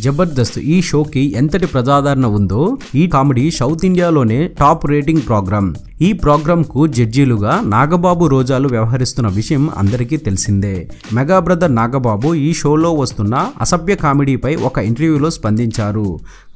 జబర్దస్త్ ఈ షోకి ఎంతటి ప్రజాదరణ ఉందో ఈ కామెడీ సౌత్ ఇండియాలోనే టాప్ రేటింగ్ ప్రోగ్రామ్. ఈ ప్రోగ్రామ్ కు జడ్జీలుగా నాగబాబు రోజాలు వ్యవహరిస్తున్న విషయం అందరికీ తెలిసిందే. మెగా బ్రదర్ నాగబాబు ఈ షోలో వస్తున్న అసభ్య కామెడీపై ఒక ఇంటర్వ్యూలో స్పందించారు.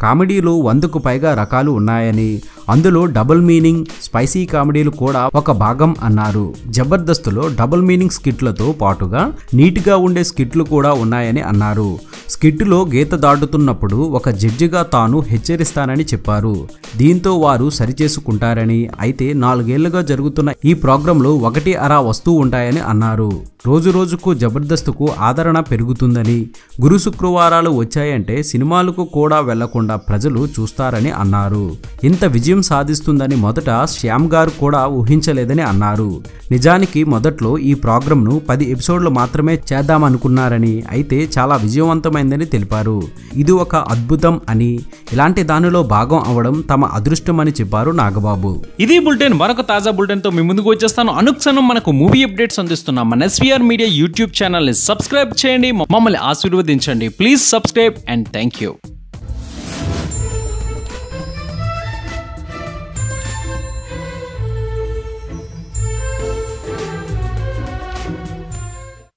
కామెడీలు 100కు పైగా రకాలు ఉన్నాయని, అందులో డబుల్ మీనింగ్, స్పైసీ కామెడీలు కూడా ఒక భాగం అన్నారు. జబర్దస్త్లో డబుల్ మీనింగ్ స్కిట్లతో పాటుగా నీట్గా ఉండే స్కిట్లు కూడా ఉన్నాయని అన్నారు. స్కిట్లో గీత దాటుతున్నప్పుడు ఒక జడ్జిగా తాను హెచ్చరిస్తానని చెప్పారు. దీంతో వారు సరిచేసుకుంటారని, అయితే 4 ఏళ్లుగా జరుగుతున్న ఈ ప్రోగ్రాంలో 1 అరా వస్తూ ఉంటాయని అన్నారు. రోజు రోజుకు జబర్దస్త్కు ఆదరణ పెరుగుతుందని, గురు శుక్రవారాలు వచ్చాయంటే సినిమాలకు కూడా వెళ్లకుండా ప్రజలు చూస్తారని అన్నారు. ఇంత విజయం సాధిస్తుందని మొదట శ్యామ్ గారు కూడా ఊహించలేదని అన్నారు. నిజానికి మొదట్లో ఈ ప్రోగ్రాంను 10 ఎపిసోడ్లు మాత్రమే చేద్దామనుకున్నారని, అయితే చాలా విజయవంతమైందని తెలిపారు. ఇది ఒక అద్భుతం అని, ఇలాంటి దానిలో భాగం అవడం తమ అదృష్టం అని చెప్పారు నాగబాబు. ఇది బులెటిన్. మరొక తాజా బులెటిన్ తో మీ ముందుకు వచ్చేస్తాను. అనుక్షణం మనకు మూవీ అప్డేట్స్ అందిస్తున్నాం మన SVR మీడియా యూట్యూబ్ ఛానల్ ని సబ్స్క్రైబ్ చేయండి, మమ్మల్ని ఆశీర్వదించండి. Please subscribe and thank you.